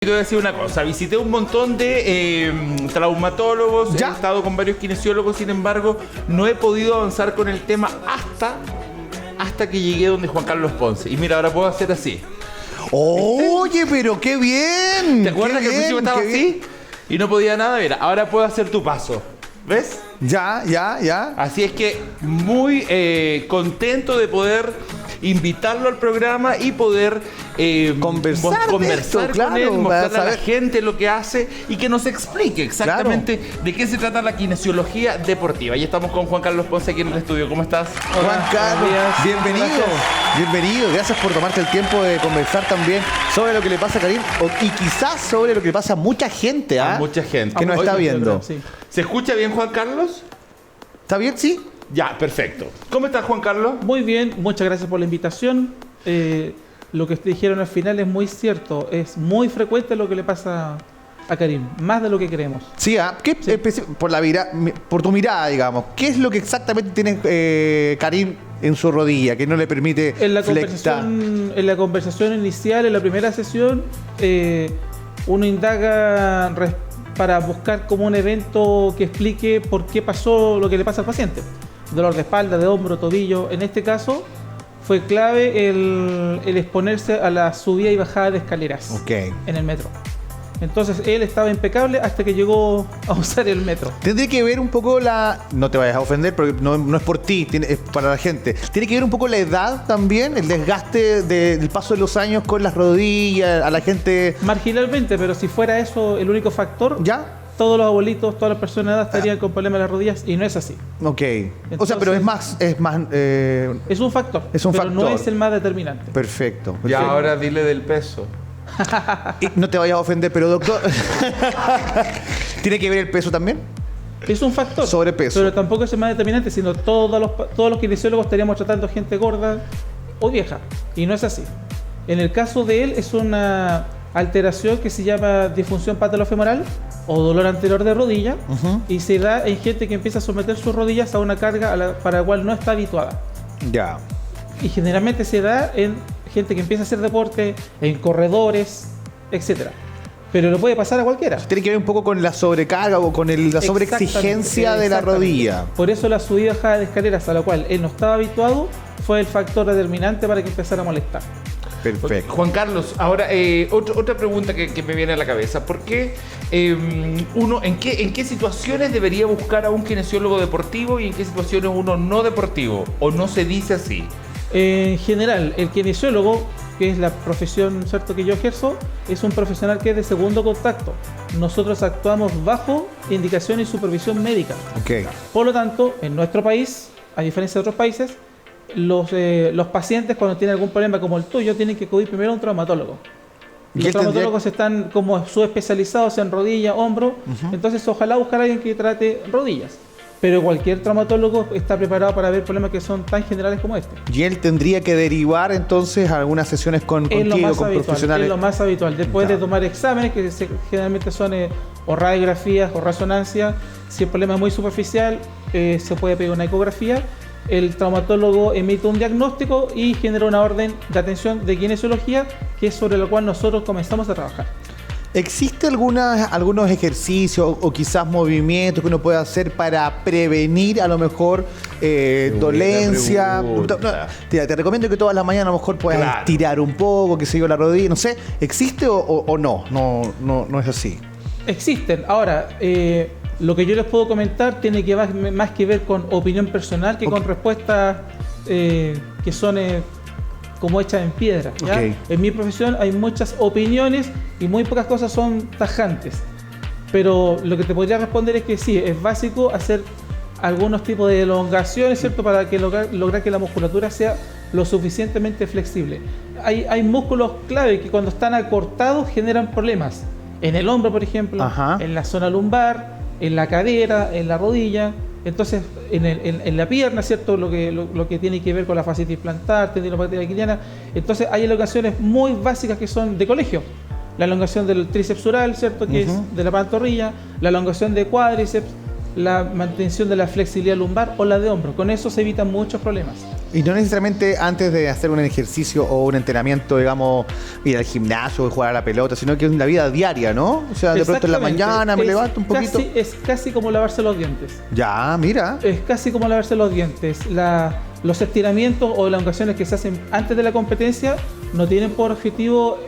Te voy a decir una cosa, visité un montón de traumatólogos, ¿Ya? he estado con varios kinesiólogos, sin embargo, no he podido avanzar con el tema hasta que llegué donde Juan Carlos Ponce. Y mira, ahora puedo hacer así. Oye, pero qué bien. ¿Te acuerdas que al principio estaba así? Y no podía nada, mira, ahora puedo hacer tu paso. ¿Ves? Ya. Así es que muy contento de poder invitarlo al programa y poder Conversar de esto, con claro, él, mostrarle a la saber. gente lo que hace y que nos explique exactamente de qué se trata la kinesiología deportiva. Y estamos con Juan Carlos Ponce aquí en el estudio. ¿Cómo estás? Juan Carlos, buenos días. bienvenido. Gracias. Bienvenido. Gracias por tomarte el tiempo de conversar también sobre lo que le pasa a Karim y quizás sobre lo que le pasa a mucha gente, A mucha gente. que nos está viendo. Sí. ¿Se escucha bien, Juan Carlos? ¿Está bien? Sí. Ya, perfecto. ¿Cómo estás, Juan Carlos? Muy bien, muchas gracias por la invitación. Lo que te dijeron al final es muy cierto. Es muy frecuente lo que le pasa a Karim, más de lo que creemos. Sí, por tu mirada, digamos, ¿qué es lo que exactamente tiene Karim en su rodilla que no le permite En la flectar? conversación inicial, en la primera sesión, uno indaga para buscar como un evento que explique por qué pasó lo que le pasa al paciente. Dolor de espalda, de hombro, tobillo. En este caso, fue clave el exponerse a la subida y bajada de escaleras Ok. en el metro. Entonces, él estaba impecable hasta que llegó a usar el metro. Tendría que ver un poco no te vayas a ofender porque no es por ti, es para la gente. Tiene que ver un poco la edad también, el desgaste del paso de los años con las rodillas, a la gente. Marginalmente, pero si fuera eso el único factor, ¿Ya? todos los abuelitos, todas las personas de edad estarían con problemas en las rodillas y no es así. Ok. O sea, pero es más. Es un factor, Es un pero factor. no es el más determinante. Perfecto. Y ahora dile del peso. Y no te vayas a ofender, pero doctor. ¿Tiene que ver el peso también? Es un factor. Sobrepeso. Pero tampoco es el más determinante, sino todos los kinesiólogos estaríamos tratando gente gorda o vieja. Y no es así. En el caso de él es una alteración que se llama disfunción patolofemoral o dolor anterior de rodilla. Ujú. Y se da en gente que empieza a someter sus rodillas a una carga para la cual no está habituada. Ya. Y generalmente se da en gente que empieza a hacer deporte, en corredores, etc. Pero lo puede pasar a cualquiera. Tiene que ver un poco con la sobrecarga o con la sobreexigencia de la Exactamente. rodilla. Por eso la subida y bajada de escaleras a la cual él no estaba habituado fue el factor determinante para que empezara a molestar. Perfecto. Juan Carlos, ahora otra pregunta que me viene a la cabeza. ¿Por qué uno, en qué situaciones debería buscar a un kinesiólogo deportivo y en qué situaciones uno no deportivo? ¿O no se dice así? En general, el kinesiólogo, que es la profesión, ¿cierto?, que yo ejerzo, es un profesional que es de segundo contacto. Nosotros actuamos bajo indicación y supervisión médica. Ok. Por lo tanto, en nuestro país, a diferencia de otros países, los pacientes cuando tienen algún problema como el tuyo tienen que acudir primero a un traumatólogo. ¿Y Los él tendría- traumatólogos están como subespecializados en rodilla, hombro, entonces ojalá buscar a alguien que trate rodillas. Pero cualquier traumatólogo está preparado para ver problemas que son tan generales como este. Y él tendría que derivar entonces a algunas sesiones Es lo contigo, más con habitual, profesionales. es lo más habitual. Después Ya. de tomar exámenes, que generalmente son o radiografías o resonancia, si el problema es muy superficial, se puede pedir una ecografía. El traumatólogo emite un diagnóstico y genera una orden de atención de kinesiología, que es sobre lo cual nosotros comenzamos a trabajar. ¿Existe algunos ejercicios o quizás movimientos que uno puede hacer para prevenir a lo mejor dolencia? pregunta. No, te recomiendo que todas las mañanas a lo mejor puedas Claro. estirar un poco, que se yo, la rodilla, no sé. ¿Existe o no? No es así. Existen. Ahora, lo que yo les puedo comentar tiene que más que ver con opinión personal que con respuestas que son como hechas en piedra, ¿ya? Ok. En mi profesión hay muchas opiniones y muy pocas cosas son tajantes. Pero lo que te podría responder es que sí, es básico hacer algunos tipos de elongaciones, ¿cierto? Para que lograr que la musculatura sea lo suficientemente flexible. Hay músculos clave que cuando están acortados generan problemas. En el hombro, por ejemplo, Ajá. en la zona lumbar, en la cadera, en la rodilla. Entonces, en la pierna, ¿cierto? Lo que tiene que ver con la fascitis plantar, tendinopatía aquiliana. Entonces, hay elongaciones muy básicas que son de colegio. La elongación del tríceps oral, ¿cierto? Que es de la pantorrilla. La elongación de cuádriceps. la mantención de la flexibilidad lumbar o la de hombro. Con eso se evitan muchos problemas. Y no necesariamente antes de hacer un ejercicio o un entrenamiento, digamos, ir al gimnasio o jugar a la pelota, sino que es una vida diaria, ¿no? O sea, de pronto en la mañana me levanto un poquito. Es casi como lavarse los dientes. Ya, mira. Es casi como lavarse los dientes. Los estiramientos o elongaciones que se hacen antes de la competencia no tienen por objetivo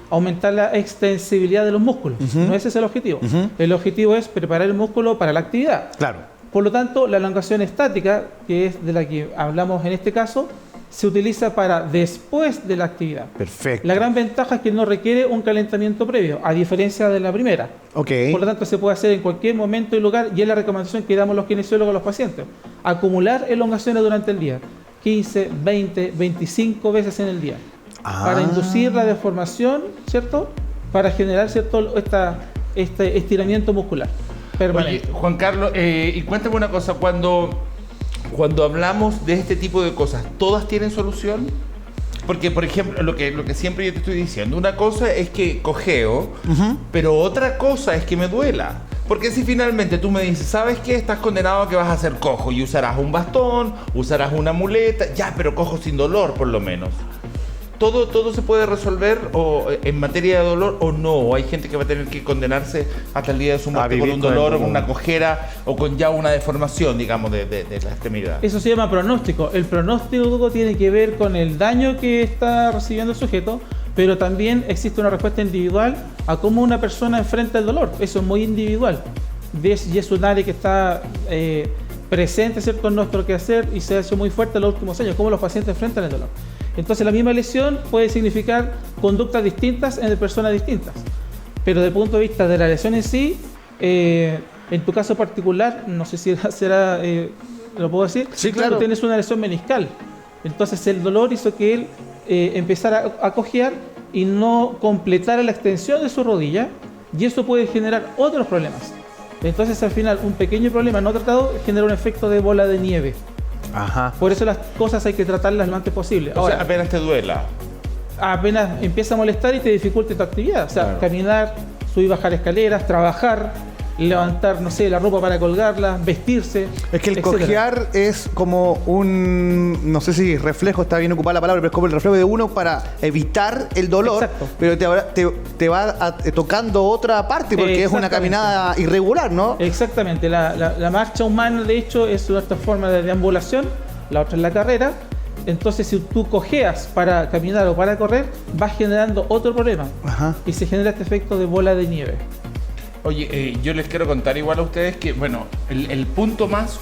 aumentar la extensibilidad de los músculos. No ese es el objetivo. El objetivo es preparar el músculo para la actividad. Claro. Por lo tanto, la elongación estática, que es de la que hablamos en este caso, se utiliza para después de la actividad. Perfecto. La gran ventaja es que no requiere un calentamiento previo, a diferencia de la primera. Ok. Por lo tanto, se puede hacer en cualquier momento y lugar, y es la recomendación que damos los kinesiólogos a los pacientes. Acumular elongaciones durante el día, 15, 20, 25 veces en el día, para inducir la deformación, ¿cierto? Para generar, ¿cierto?, este estiramiento muscular permanente. Oye, Juan Carlos, y cuéntame una cosa, cuando hablamos de este tipo de cosas, ¿todas tienen solución? Porque, por ejemplo, lo que siempre yo te estoy diciendo, una cosa es que cojeo, pero otra cosa es que me duela. Porque si finalmente tú me dices, ¿sabes qué? Estás condenado a que vas a ser cojo y usarás un bastón, usarás una muleta, ya, pero cojo sin dolor por lo menos. ¿Todo se puede resolver o en materia de dolor o no? ¿O hay gente que va a tener que condenarse hasta el día de su muerte con un dolor, o con una cojera o con ya una deformación, digamos, de la extremidad? Eso se llama pronóstico. El pronóstico tiene que ver con el daño que está recibiendo el sujeto, pero también existe una respuesta individual a cómo una persona enfrenta el dolor. Eso es muy individual. Y es un área que está presente, ¿cierto?, en nuestro quehacer y se ha hecho muy fuerte en los últimos años, cómo los pacientes enfrentan el dolor. Entonces la misma lesión puede significar conductas distintas en personas distintas. Pero desde el punto de vista de la lesión en sí, en tu caso particular, no sé si será ¿lo puedo decir? Sí, claro. Tú tienes una lesión meniscal. Entonces el dolor hizo que él empezara a cojear y no completara la extensión de su rodilla, y eso puede generar otros problemas. Entonces al final un pequeño problema no tratado genera un efecto de bola de nieve. Ajá. Por eso las cosas hay que tratarlas lo antes posible. Ahora, o sea, apenas te duela. Apenas empieza a molestar y te dificulta tu actividad. O sea, claro, caminar, subir y bajar escaleras, trabajar, levantar, no sé, la ropa para colgarla, vestirse. Es que el cojear es como un, no sé si reflejo está bien ocupada la palabra, pero es como el reflejo de uno para evitar el dolor. Exacto. Pero te va tocando otra parte porque es una caminada irregular, ¿no? Exactamente. La marcha humana, de hecho, es nuestra forma de deambulación, la otra es la carrera. Entonces, si tú cojeas para caminar o para correr, vas generando otro problema. Ajá. Y se genera este efecto de bola de nieve. Oye, yo les quiero contar igual a ustedes que, bueno, el punto más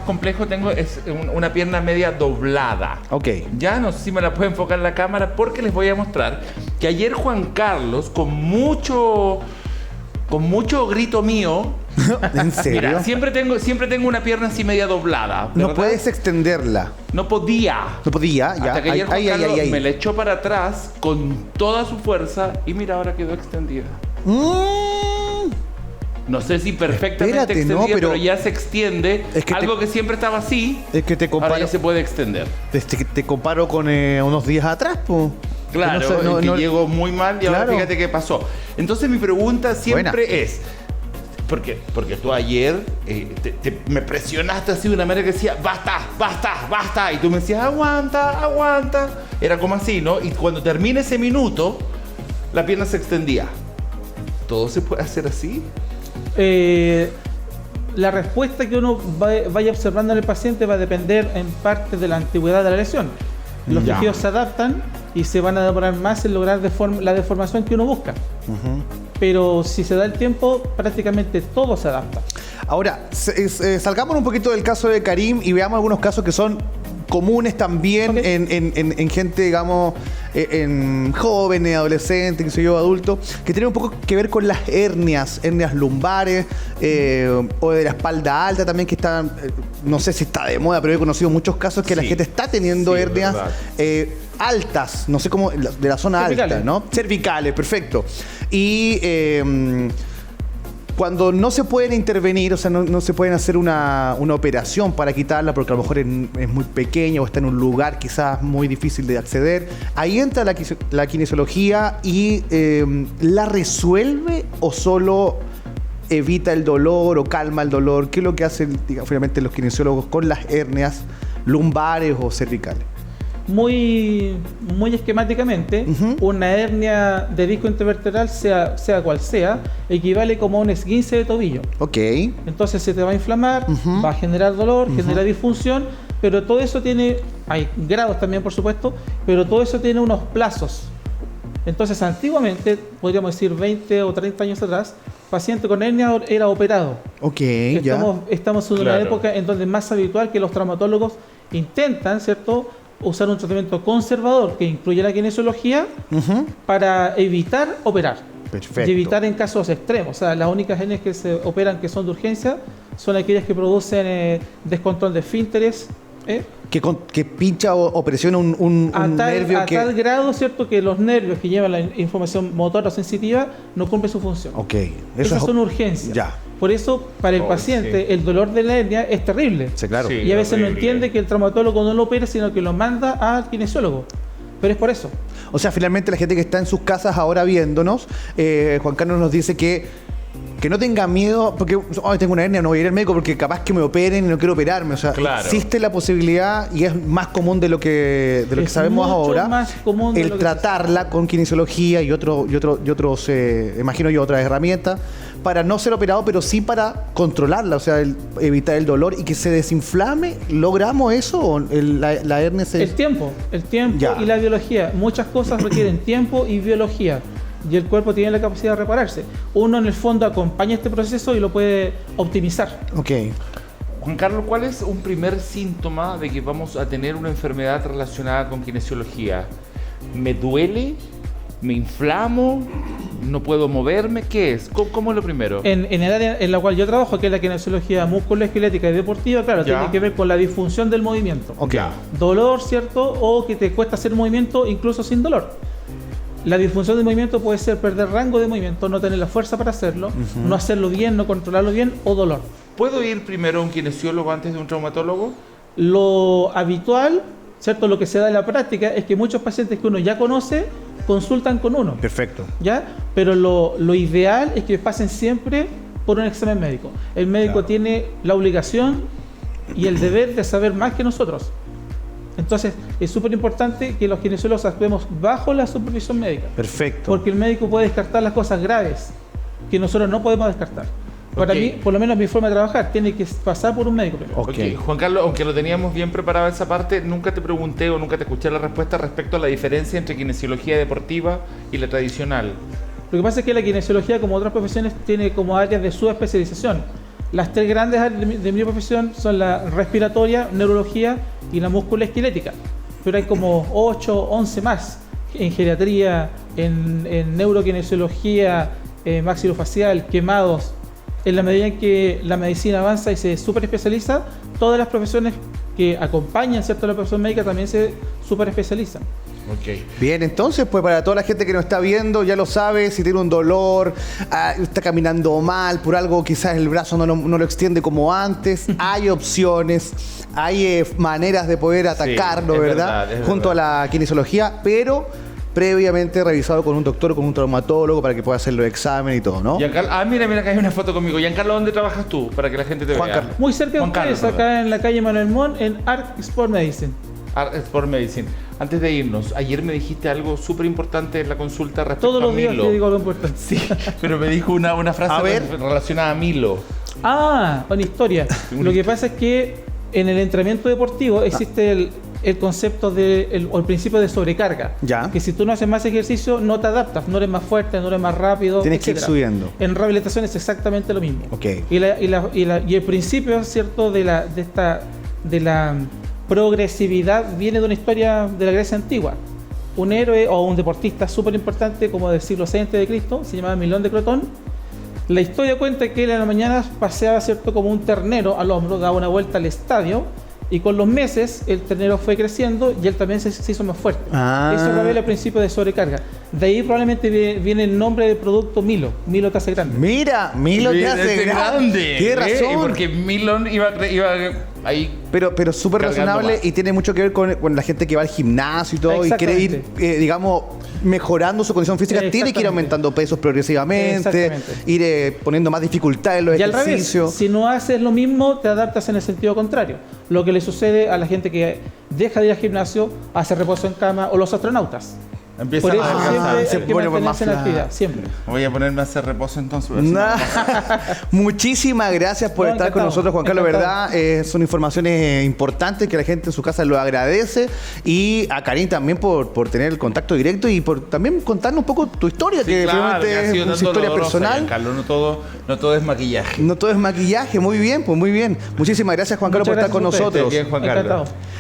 complejo tengo es una pierna media doblada. Ok. Ya no sé si me la puede enfocar en la cámara porque les voy a mostrar que ayer Juan Carlos, con mucho grito mío... ¿En serio? Mira, siempre tengo una pierna así media doblada, ¿verdad? No puedes extenderla. No podía. No podía, ya. Hasta que ayer Juan Carlos me la echó para atrás con toda su fuerza y mira, ahora quedó extendida. No sé si perfectamente extendida, pero ya se extiende. Es que algo que siempre estaba así, es que te comparo, ahora ya se puede extender. Te comparo con unos días atrás, pues. Claro, que llegó muy mal y ahora fíjate qué pasó. Entonces mi pregunta siempre es, porque tú ayer me presionaste así de una manera que decía, basta, y tú me decías, aguanta. Era como así, ¿no? Y cuando termina ese minuto, la pierna se extendía. ¿Todo se puede hacer así? La respuesta que uno vaya observando en el paciente va a depender en parte de la antigüedad de la lesión. Los tejidos se adaptan y se van a demorar más en lograr la deformación que uno busca. Pero si se da el tiempo, prácticamente todo se adapta. Ahora, salgamos un poquito del caso de Karim y veamos algunos casos que son comunes también en gente, digamos, en jóvenes, adolescentes, qué sé yo, adultos, que tienen un poco que ver con las hernias lumbares o de la espalda alta también, que están, no sé si está de moda, pero he conocido muchos casos que la gente está teniendo hernias altas, no sé cómo, de la zona cervicales, alta, ¿no? Cervicales, perfecto. Y cuando no se pueden intervenir, o sea, no se pueden hacer una operación para quitarla porque a lo mejor es muy pequeña o está en un lugar quizás muy difícil de acceder, ahí entra la kinesiología y ¿la resuelve o solo evita el dolor o calma el dolor? ¿Qué es lo que hacen, digamos, finalmente los kinesiólogos con las hernias lumbares o cervicales? Muy esquemáticamente, una hernia de disco intervertebral, sea cual sea, equivale como a un esguince de tobillo. Ok. Entonces se te va a inflamar, va a generar dolor, genera disfunción, pero todo eso hay grados también por supuesto, pero todo eso tiene unos plazos. Entonces antiguamente, podríamos decir 20 o 30 años atrás, paciente con hernia era operado. Ok, Estamos en una época en donde es más habitual que los traumatólogos intentan, ¿cierto?, usar un tratamiento conservador que incluye la kinesiología para evitar operar. Perfecto. Y evitar en casos extremos. O sea, las únicas hernias que se operan que son de urgencia son aquellas que producen descontrol de esfínteres. Que pincha o presiona un nervio a tal grado, ¿cierto?, que los nervios que llevan la información motora sensitiva no cumplen su función. Ok. Esas son urgencias. Ya. Por eso, para el paciente, el dolor de la hernia es terrible. Sí, claro. Sí. Y a veces horrible. no entiende que el traumatólogo no lo opere, sino que lo manda al kinesiólogo. Pero es por eso. O sea, finalmente la gente que está en sus casas ahora viéndonos, Juan Carlos nos dice que no tenga miedo, porque tengo una hernia, no voy a ir al médico porque capaz que me operen y no quiero operarme. O sea, Claro. existe la posibilidad y es más común de lo que sabemos mucho ahora, más común de el lo que tratarla con kinesiología y otros, imagino yo, otras herramientas para no ser operado, pero sí para controlarla, o sea, evitar el dolor y que se desinflame. ¿Logramos eso o la hernia se...? El tiempo Ya. y la biología. Muchas cosas requieren tiempo y biología. Y el cuerpo tiene la capacidad de repararse. Uno en el fondo acompaña este proceso y lo puede optimizar. Ok. Juan Carlos, ¿cuál es un primer síntoma de que vamos a tener una enfermedad relacionada con kinesiología? ¿Me duele? ¿Me inflamo? ¿No puedo moverme? ¿Qué es? ¿Cómo es lo primero? En el área en la cual yo trabajo, que es la kinesiología musculoesquelética y deportiva, claro, Ya. tiene que ver con la disfunción del movimiento. Ok. Ya. Dolor, ¿cierto? O que te cuesta hacer movimiento incluso sin dolor. La disfunción del movimiento puede ser perder rango de movimiento, no tener la fuerza para hacerlo, no hacerlo bien, no controlarlo bien, o dolor. ¿Puedo ir primero a un kinesiólogo antes de un traumatólogo? Lo habitual, ¿cierto? Lo que se da en la práctica es que muchos pacientes que uno ya conoce consultan con uno, Perfecto. ¿ya? Pero lo ideal es que pasen siempre por un examen médico. El médico Claro. tiene la obligación y el deber de saber más que nosotros. Entonces, es súper importante que los kinesiólogos actuemos bajo la supervisión médica, Perfecto. porque el médico puede descartar las cosas graves que nosotros no podemos descartar. Para Ok. mí, por lo menos mi forma de trabajar, tiene que pasar por un médico primero. Ok. Ok, Juan Carlos, aunque lo teníamos bien preparado esa parte, nunca te pregunté o nunca te escuché la respuesta respecto a la diferencia entre kinesiología deportiva y la tradicional. Lo que pasa es que la kinesiología, como otras profesiones, tiene como áreas de subespecialización. Las tres grandes áreas de mi profesión son la respiratoria, neurología y la musculoesquelética. Pero hay como 8, 11 más en geriatría, en neurokinesiología, maxilofacial, quemados. En la medida en que la medicina avanza y se superespecializa, todas las profesiones que acompañan, ¿cierto?, a la profesión médica también se superespecializan. Ok. Bien, entonces, pues para toda la gente que nos está viendo, ya lo sabe, si tiene un dolor, está caminando mal, por algo quizás el brazo no lo extiende como antes, hay opciones, hay maneras de poder atacarlo, es ¿verdad? verdad, es Junto verdad. a la kinesiología, pero previamente revisado con un doctor, con un traumatólogo, para que pueda hacer los exámenes y todo, ¿no? Mira, acá hay una foto conmigo. Giancarlo, ¿dónde trabajas tú? Para que la gente te Juan vea. Carlos. Muy cerca de Juan ustedes, Carlos, acá en la calle Manuel Montt, en Art Sport Medicine. Art Sport Medicine. Antes de irnos, ayer me dijiste algo súper importante en la consulta respecto Todos a los días Milo. te digo algo importante. Sí, pero me dijo una frase A ver. relacionada a Milo. Ah, una historia. Una Lo que pasa es que en el entrenamiento deportivo existe el concepto o el principio de sobrecarga. Ya. Que si tú no haces más ejercicio, no te adaptas, no eres más fuerte, no eres más rápido. Tienes que ir etcétera. subiendo. En rehabilitación es exactamente lo mismo. Ok. Y el principio, ¿cierto?, de la progresividad viene de una historia de la Grecia antigua. Un héroe o un deportista súper importante como del siglo VI de Cristo, se llamaba Milón de Crotón. La historia cuenta que él en la mañana paseaba, ¿cierto?, como un ternero al hombro, daba una vuelta al estadio, y con los meses el ternero fue creciendo y él también se hizo más fuerte. Ah. Eso revela el principio de sobrecarga. De ahí probablemente viene el nombre del producto Milo. Milo te hace grande. Mira, Milo te hace Es grande. Tienes razón. Porque Milon iba ahí. Pero súper Cargando razonable más. y tiene mucho que ver con la gente que va al gimnasio y todo y quiere ir, Exactamente. digamos, mejorando su condición física. Tiene que ir Exactamente. aumentando pesos progresivamente, Exactamente. ir poniendo más dificultad en los Y al revés, ejercicios. si no haces lo mismo, te adaptas en el sentido contrario. Lo que le sucede a la gente que deja de ir al gimnasio, hace reposo en cama o los astronautas. Empieza Por eso a siempre adelgazar. se hay que pone más mantenerse en flaco. actividad, siempre. Voy a ponerme a hacer reposo entonces. Nah. Muchísimas gracias por No, estar con encantado, nosotros, Juan Carlos. encantado. Verdad, son informaciones importantes que la gente en su casa lo agradece. Y a Karim también por tener el contacto directo y por también contarnos un poco tu historia, que Claro, que ha realmente sido es una tanto historia dolorosa, personal. Carlos, no todo es maquillaje. No todo es maquillaje. Muy bien, pues muy bien. Muchísimas gracias, Juan Carlos, por Muchas estar con gracias a ustedes. nosotros. Bien, Juan Carlos. Encantado.